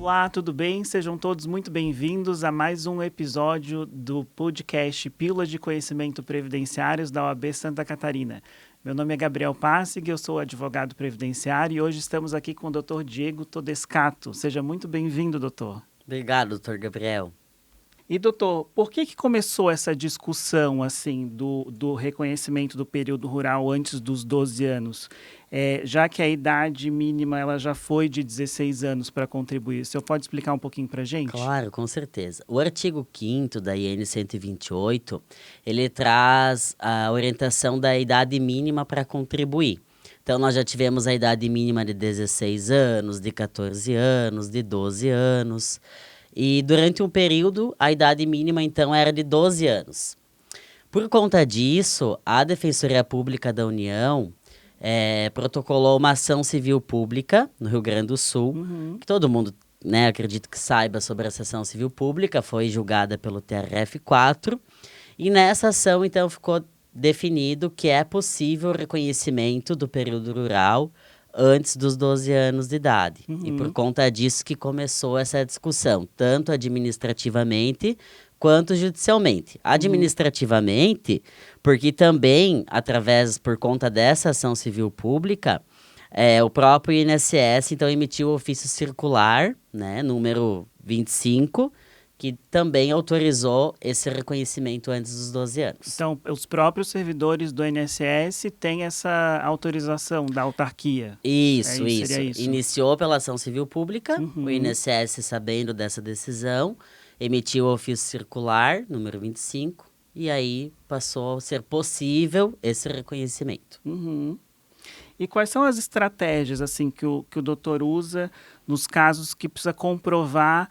Olá, tudo bem? Sejam todos muito bem-vindos a mais um episódio do podcast Pílulas de Conhecimento Previdenciários da OAB Santa Catarina. Meu nome é Gabriel Passig, eu sou advogado previdenciário e hoje estamos aqui com o Dr. Diego Todescato. Seja muito bem-vindo, doutor. Obrigado, doutor Gabriel. E, doutor, por que começou essa discussão, assim, do reconhecimento do período rural antes dos 12 anos? Já que a idade mínima ela já foi de 16 anos para contribuir. O senhor pode explicar um pouquinho para a gente? Claro, com certeza. O artigo 5º da IN 128, ele traz a orientação da idade mínima para contribuir. Então, nós já tivemos a idade mínima de 16 anos, de 14 anos, de 12 anos... E durante um período, a idade mínima, então, era de 12 anos. Por conta disso, a Defensoria Pública da União protocolou uma ação civil pública no Rio Grande do Sul, que todo mundo, acredito que saiba sobre essa ação civil pública, foi julgada pelo TRF4. E nessa ação, então, ficou definido que é possível o reconhecimento do período rural antes dos 12 anos de idade. E por conta disso que começou essa discussão, tanto administrativamente quanto judicialmente. Administrativamente, porque também, por conta dessa ação civil pública, o próprio INSS, então, emitiu o ofício circular, número 25, que também autorizou esse reconhecimento antes dos 12 anos. Então, os próprios servidores do INSS têm essa autorização da autarquia? Isso. Seria isso. Iniciou pela ação civil pública, o INSS, sabendo dessa decisão, emitiu o ofício circular, número 25, e aí passou a ser possível esse reconhecimento. E quais são as estratégias assim, que o doutor usa nos casos que precisa comprovar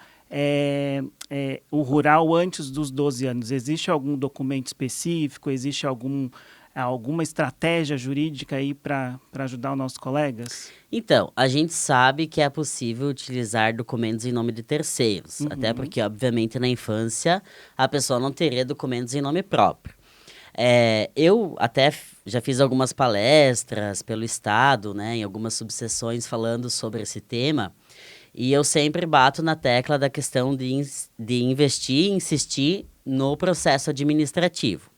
o rural antes dos 12 anos? Existe algum documento específico? Existe alguma estratégia jurídica aí para ajudar os nossos colegas? Então, a gente sabe que é possível utilizar documentos em nome de terceiros, até porque, obviamente, na infância, a pessoa não teria documentos em nome próprio. Eu até já fiz algumas palestras pelo Estado, em algumas subseções falando sobre esse tema, e eu sempre bato na tecla da questão de investir e insistir no processo administrativo.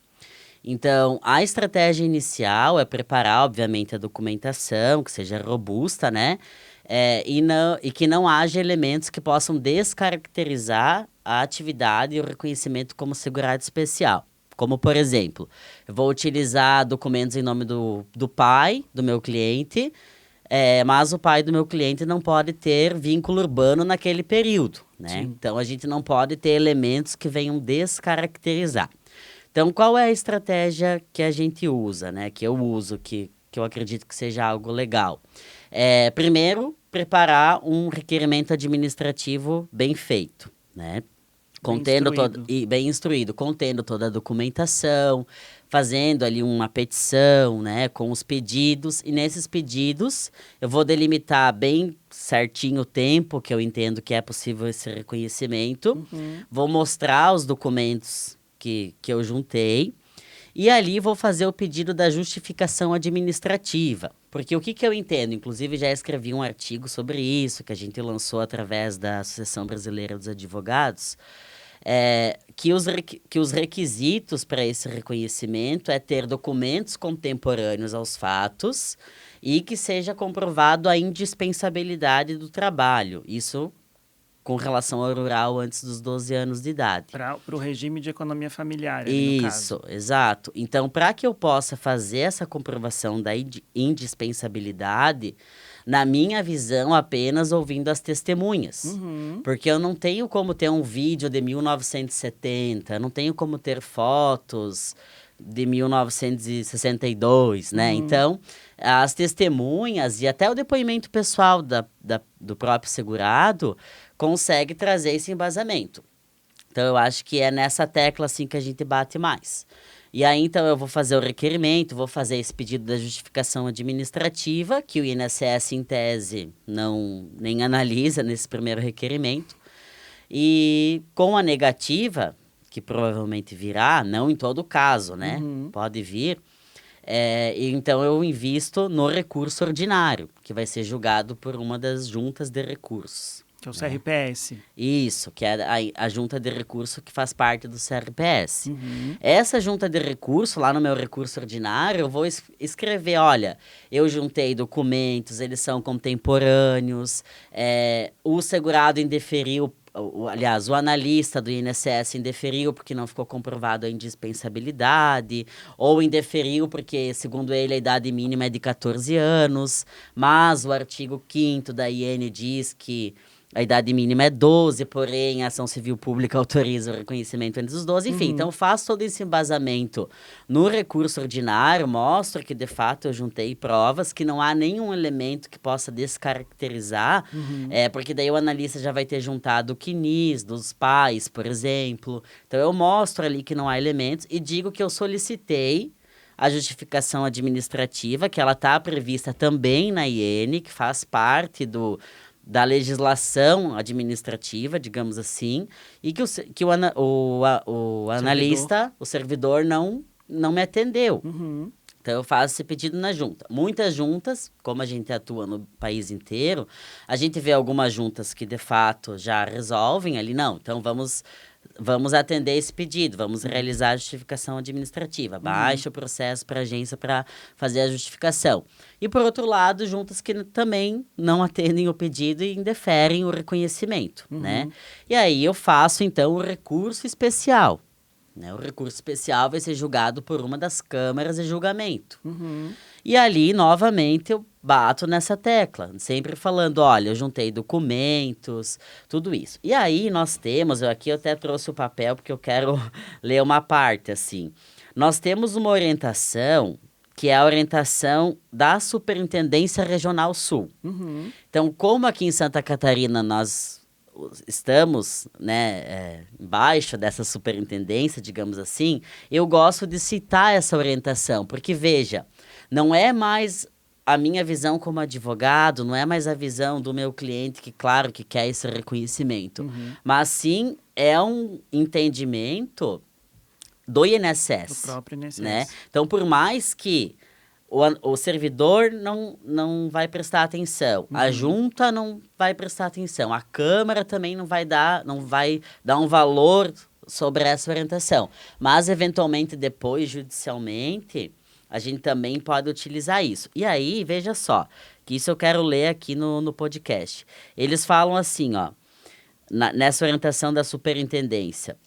Então, a estratégia inicial é preparar, obviamente, a documentação, que seja robusta, e que não haja elementos que possam descaracterizar a atividade e o reconhecimento como segurado especial. Como, por exemplo, eu vou utilizar documentos em nome do pai do meu cliente, mas o pai do meu cliente não pode ter vínculo urbano naquele período, Então, a gente não pode ter elementos que venham descaracterizar. Então, qual é a estratégia que a gente usa, que eu uso, que eu acredito que seja algo legal? Primeiro, preparar um requerimento administrativo bem feito, bem instruído, contendo toda a documentação, fazendo ali uma petição, com os pedidos. E nesses pedidos, eu vou delimitar bem certinho o tempo que eu entendo que é possível esse reconhecimento. Vou mostrar os documentos que eu juntei. E ali vou fazer o pedido da justificação administrativa. Porque o que eu entendo, inclusive já escrevi um artigo sobre isso, que a gente lançou através da Associação Brasileira dos Advogados, que os requisitos para esse reconhecimento é ter documentos contemporâneos aos fatos e que seja comprovado a indispensabilidade do trabalho. Isso com relação ao rural antes dos 12 anos de idade. Para o regime de economia familiar, ali, no caso. Isso, exato. Então, para que eu possa fazer essa comprovação da indispensabilidade, na minha visão, apenas ouvindo as testemunhas. Porque eu não tenho como ter um vídeo de 1970, não tenho como ter fotos de 1962, Então, as testemunhas e até o depoimento pessoal do próprio segurado consegue trazer esse embasamento. Então, eu acho que é nessa tecla assim que a gente bate mais. E aí, então, eu vou fazer o requerimento, vou fazer esse pedido da justificação administrativa, que o INSS, em tese, nem analisa nesse primeiro requerimento. E com a negativa, que provavelmente virá, não em todo caso, Pode vir. Então, eu invisto no recurso ordinário, que vai ser julgado por uma das juntas de recursos. Que é o CRPS. Isso, que é a junta de recurso que faz parte do CRPS. Essa junta de recurso, lá no meu recurso ordinário, eu vou escrever, olha, eu juntei documentos, eles são contemporâneos, o segurado indeferiu, aliás, o analista do INSS indeferiu porque não ficou comprovado a indispensabilidade, ou indeferiu porque, segundo ele, a idade mínima é de 14 anos, mas o artigo 5º da IN diz que a idade mínima é 12, porém a ação civil pública autoriza o reconhecimento entre os 12. Enfim, então eu faço todo esse embasamento no recurso ordinário, mostro que de fato eu juntei provas, que não há nenhum elemento que possa descaracterizar, porque daí o analista já vai ter juntado o CNIS dos pais, por exemplo. Então eu mostro ali que não há elementos e digo que eu solicitei a justificação administrativa, que ela está prevista também na IN, que faz parte da legislação administrativa, digamos assim, e que o analista, o servidor, não me atendeu. Então, eu faço esse pedido na junta. Muitas juntas, como a gente atua no país inteiro, a gente vê algumas juntas que, de fato, já resolvem ali. Não, então vamos atender esse pedido, vamos realizar a justificação administrativa. Baixa o processo para a agência para fazer a justificação. E, por outro lado, juntas que também não atendem o pedido e indeferem o reconhecimento, né? E aí eu faço, então, o recurso especial. Né? O recurso especial vai ser julgado por uma das câmaras de julgamento. E ali, novamente, eu bato nessa tecla, sempre falando, olha, eu juntei documentos, tudo isso. E aí nós temos, eu até trouxe o papel porque eu quero ler uma parte, assim. Nós temos uma orientação, que é a orientação da Superintendência Regional Sul. Então, como aqui em Santa Catarina nós estamos, né, embaixo dessa superintendência, digamos assim, eu gosto de citar essa orientação, porque, veja, não é mais a minha visão como advogado, não é mais a visão do meu cliente, que, claro, que quer esse reconhecimento, mas sim é um entendimento do INSS. Do próprio INSS. Né? Então, por mais que o servidor não vai prestar atenção, a junta não vai prestar atenção, a Câmara também não vai dar um valor sobre essa orientação. Mas, eventualmente, depois, judicialmente, a gente também pode utilizar isso. E aí, veja só, que isso eu quero ler aqui no podcast. Eles falam assim, ó, nessa orientação da superintendência.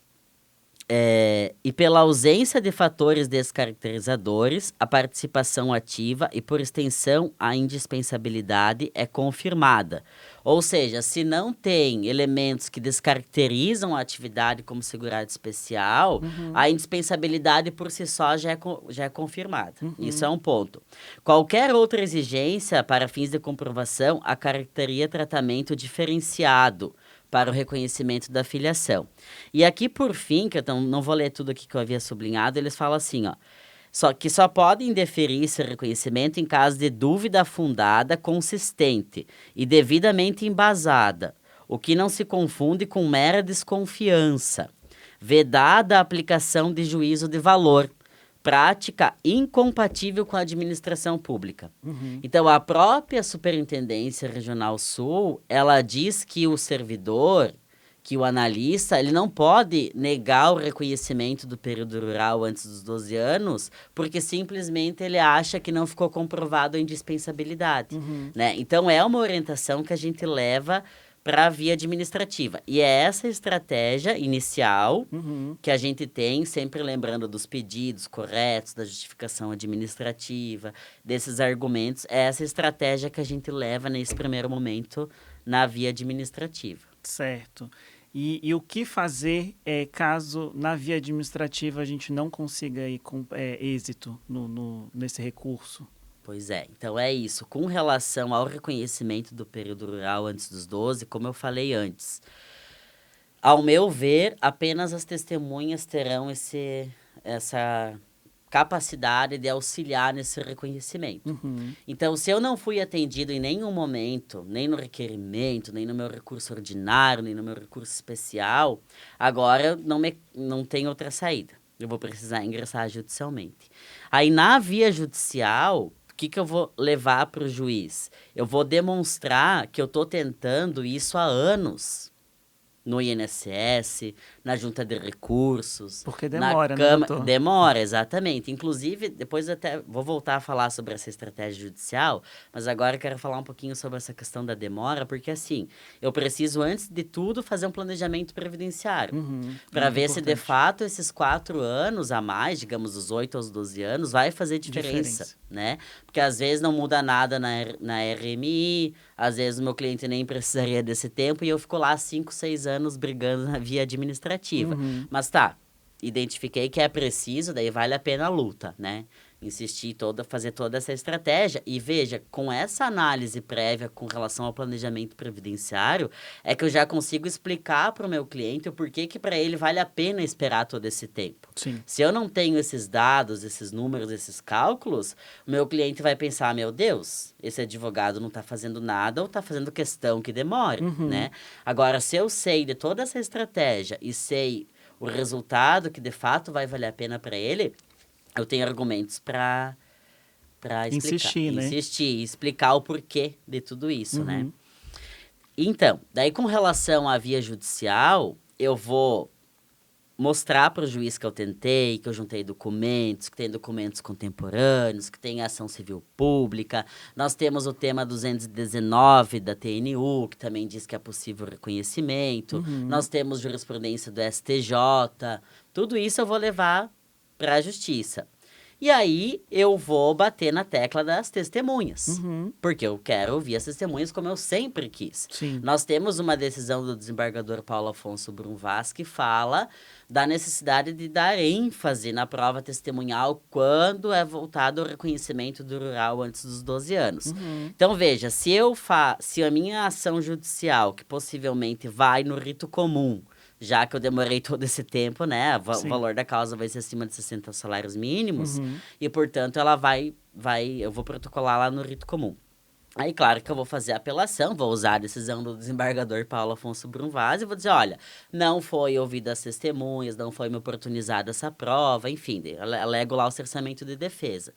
E pela ausência de fatores descaracterizadores, a participação ativa e, por extensão, a indispensabilidade é confirmada. Ou seja, se não tem elementos que descaracterizam a atividade como segurado especial, a indispensabilidade por si só já é confirmada. Isso é um ponto. Qualquer outra exigência para fins de comprovação acarretaria tratamento diferenciado para o reconhecimento da filiação. E aqui, por fim, que eu não vou ler tudo aqui que eu havia sublinhado, eles falam assim, ó, só podem deferir esse reconhecimento em caso de dúvida fundada, consistente e devidamente embasada, o que não se confunde com mera desconfiança, vedada a aplicação de juízo de valor, prática incompatível com a administração pública. Então, a própria Superintendência Regional Sul, ela diz que o servidor, que o analista, ele não pode negar o reconhecimento do período rural antes dos 12 anos, porque simplesmente ele acha que não ficou comprovado a indispensabilidade. Né? Então, é uma orientação que a gente leva para a via administrativa. E é essa estratégia inicial que a gente tem, sempre lembrando dos pedidos corretos, da justificação administrativa, desses argumentos, é essa estratégia que a gente leva nesse primeiro momento na via administrativa. Certo. E o que fazer caso na via administrativa a gente não consiga ir com êxito nesse recurso? Pois é, então é isso. Com relação ao reconhecimento do período rural antes dos 12, como eu falei antes, ao meu ver, apenas as testemunhas terão essa capacidade de auxiliar nesse reconhecimento. Então, se eu não fui atendido em nenhum momento, nem no requerimento, nem no meu recurso ordinário, nem no meu recurso especial, agora não tem outra saída. Eu vou precisar ingressar judicialmente. Aí, na via judicial, O que eu vou levar para o juiz? Eu vou demonstrar que eu estou tentando isso há anos. No INSS, na Junta de Recursos, Porque na demora, né, Câmara. doutor? Demora, exatamente. Inclusive, depois eu até vou voltar a falar sobre essa estratégia judicial, mas agora eu quero falar um pouquinho sobre essa questão da demora, porque assim, eu preciso, antes de tudo, fazer um planejamento previdenciário. Para Muito ver se de importante. fato esses 4 anos a mais, digamos, dos 8 aos 12 anos, vai fazer diferença, né? Porque às vezes não muda nada na RMI, às vezes o meu cliente nem precisaria desse tempo e eu fico lá 5, 6 anos brigando na via administrativa. Mas tá, identifiquei que é preciso, daí vale a pena a luta, né? Insistir fazer toda essa estratégia. E veja, com essa análise prévia com relação ao planejamento previdenciário, é que eu já consigo explicar para o meu cliente o porquê que para ele vale a pena esperar todo esse tempo. Sim. Se eu não tenho esses dados, esses números, esses cálculos, o meu cliente vai pensar, meu Deus, esse advogado não está fazendo nada ou está fazendo questão que demore, né? Agora, se eu sei de toda essa estratégia e sei o resultado que de fato vai valer a pena para ele, eu tenho argumentos para explicar. Insistir, né? Insistir, explicar o porquê de tudo isso, né? Então, daí com relação à via judicial, eu vou mostrar para o juiz que eu tentei, que eu juntei documentos, que tem documentos contemporâneos, que tem ação civil pública. Nós temos o tema 219 da TNU, que também diz que é possível reconhecimento. Nós temos jurisprudência do STJ. Tudo isso eu vou levar para a justiça. E aí, eu vou bater na tecla das testemunhas. Porque eu quero ouvir as testemunhas como eu sempre quis. Sim. Nós temos uma decisão do desembargador Paulo Afonso Brum Vaz que fala da necessidade de dar ênfase na prova testemunhal quando é voltado ao reconhecimento do rural antes dos 12 anos. Então, veja, se a minha ação judicial, que possivelmente vai no rito comum, já que eu demorei todo esse tempo, né? O valor da causa vai ser acima de 60 salários mínimos. E, portanto, ela eu vou protocolar lá no rito comum. Aí, claro que eu vou fazer a apelação, vou usar a decisão do desembargador Paulo Afonso Brum Vaz e vou dizer, olha, não foi ouvida as testemunhas, não foi me oportunizada essa prova, enfim, alego lá o cerceamento de defesa.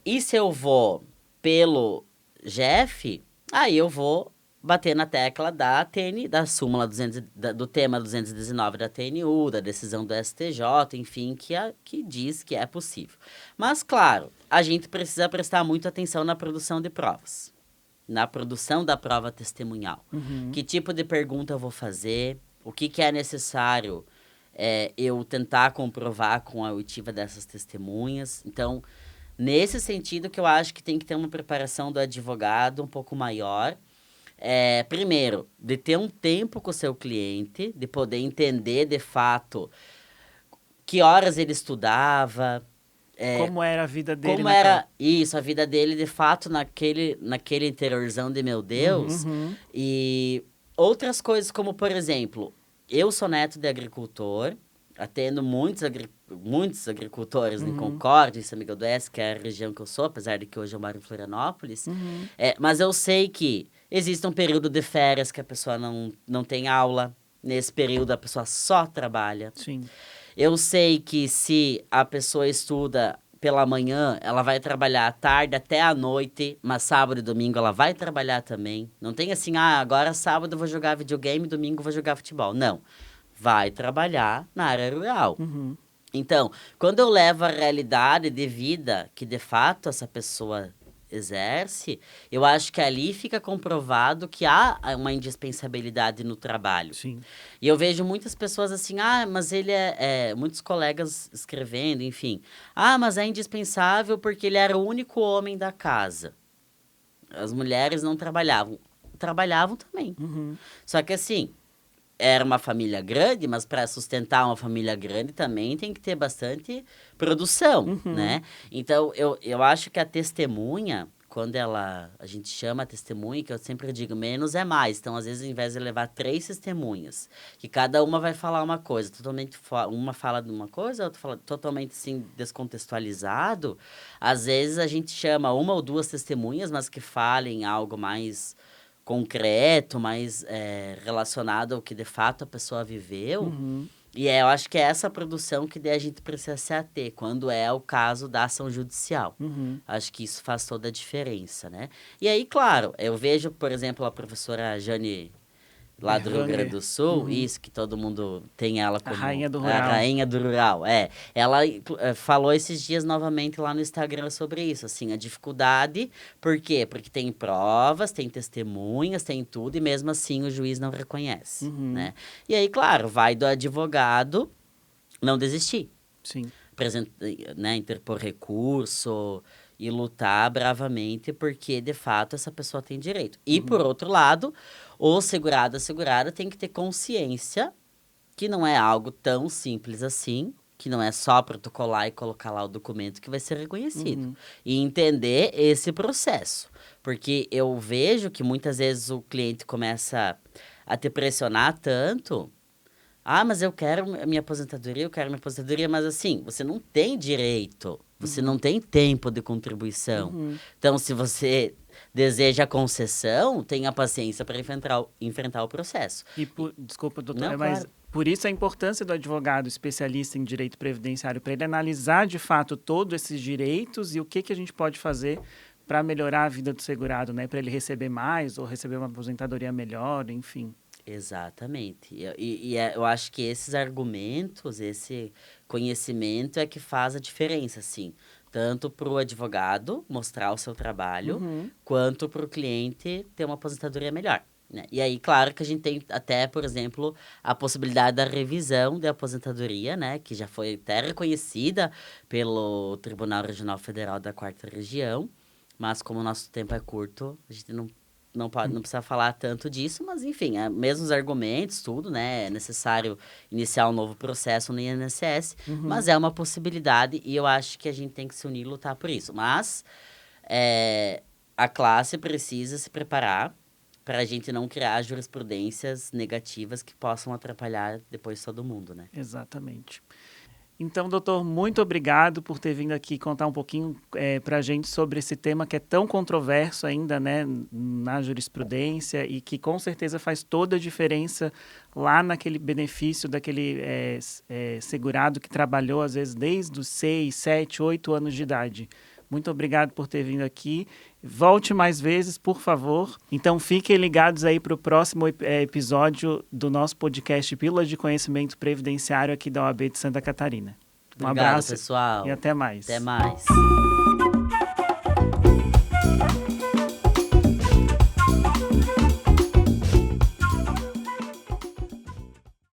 E se eu vou pelo GF, aí eu vou bater na tecla da súmula do tema 219 da TNU, da decisão do STJ, enfim, que diz que é possível. Mas, claro, a gente precisa prestar muita atenção na produção de provas, na produção da prova testemunhal. Que tipo de pergunta eu vou fazer, o que é necessário eu tentar comprovar com a oitiva dessas testemunhas. Então, nesse sentido que eu acho que tem que ter uma preparação do advogado um pouco maior. Primeiro, de ter um tempo com o seu cliente, de poder entender de fato que horas ele estudava. Como era a vida dele como naquela... era isso, a vida dele de fato naquele interiorzão de meu Deus. E outras coisas como, por exemplo, eu sou neto de agricultor, atendo muitos agricultores em Concórdia, em São Miguel do Oeste, que é a região que eu sou, apesar de que hoje eu moro em Florianópolis. Mas eu sei que existe um período de férias que a pessoa não tem aula. Nesse período, a pessoa só trabalha. Sim. Eu sei que se a pessoa estuda pela manhã, ela vai trabalhar à tarde até à noite, mas sábado e domingo ela vai trabalhar também. Não tem assim, agora sábado eu vou jogar videogame, domingo eu vou jogar futebol. Não. Vai trabalhar na área rural. Então, quando eu levo a realidade de vida que, de fato, essa pessoa exerce, eu acho que ali fica comprovado que há uma indispensabilidade no trabalho. Sim. E eu vejo muitas pessoas assim, mas ele muitos colegas escrevendo, enfim. Mas é indispensável porque ele era o único homem da casa. As mulheres não trabalhavam. Trabalhavam também. Só que assim, era uma família grande, mas para sustentar uma família grande também tem que ter bastante produção, né? Então, eu acho que a testemunha, quando a gente chama a testemunha, que eu sempre digo, menos é mais. Então, às vezes, ao invés de levar 3 testemunhas, que cada uma vai falar uma coisa, uma fala de uma coisa, outra fala totalmente, assim, descontextualizado, às vezes a gente chama 1 ou 2 testemunhas, mas que falem algo mais concreto, mais relacionado ao que de fato a pessoa viveu. E eu acho que é essa produção que daí a gente precisa se ater, quando é o caso da ação judicial. Acho que isso faz toda a diferença, né? E aí, claro, eu vejo, por exemplo, a professora Jane, lá do Rio Grande do Sul, isso, que todo mundo tem ela como rainha do a rural. rainha do rural, Ela falou esses dias novamente lá no Instagram sobre isso, assim, a dificuldade, por quê? Porque tem provas, tem testemunhas, tem tudo, e mesmo assim o juiz não reconhece, né? E aí, claro, vai do advogado não desistir. Sim. Né, interpor recurso e lutar bravamente, porque de fato essa pessoa tem direito. E por outro lado, o segurado, a segurada tem que ter consciência que não é algo tão simples assim, que não é só protocolar e colocar lá o documento que vai ser reconhecido. E entender esse processo. Porque eu vejo que muitas vezes o cliente começa a te pressionar tanto. Ah, mas eu quero minha aposentadoria, mas assim, você não tem direito, você não tem tempo de contribuição. Então, se você deseja concessão, tenha paciência para enfrentar o processo. Desculpa, doutor, Não, mas claro. por isso a importância do advogado especialista em direito previdenciário, para ele analisar de fato todos esses direitos e o que a gente pode fazer para melhorar a vida do segurado, né? Para ele receber mais ou receber uma aposentadoria melhor, enfim. Exatamente. Eu acho que esses argumentos, esse conhecimento é que faz a diferença, assim. Tanto para o advogado mostrar o seu trabalho, quanto para o cliente ter uma aposentadoria melhor. Né? E aí, claro que a gente tem até, por exemplo, a possibilidade da revisão da aposentadoria, né? Que já foi até reconhecida pelo Tribunal Regional Federal da 4ª Região. Mas como o nosso tempo é curto, a gente não precisa falar tanto disso, mas enfim, mesmo os argumentos, tudo, né? É necessário iniciar um novo processo no INSS, mas é uma possibilidade e eu acho que a gente tem que se unir e lutar por isso. Mas a classe precisa se preparar para a gente não criar jurisprudências negativas que possam atrapalhar depois todo mundo, né? Exatamente. Então, doutor, muito obrigado por ter vindo aqui contar um pouquinho para a gente sobre esse tema que é tão controverso ainda, né, na jurisprudência e que com certeza faz toda a diferença lá naquele benefício daquele segurado que trabalhou, às vezes, desde os 6, 7, 8 anos de idade. Muito obrigado por ter vindo aqui. Volte mais vezes, por favor. Então, fiquem ligados aí para o próximo episódio do nosso podcast Pílulas de Conhecimento Previdenciário aqui da OAB de Santa Catarina. Um Obrigado, abraço, pessoal. E até mais. Até mais.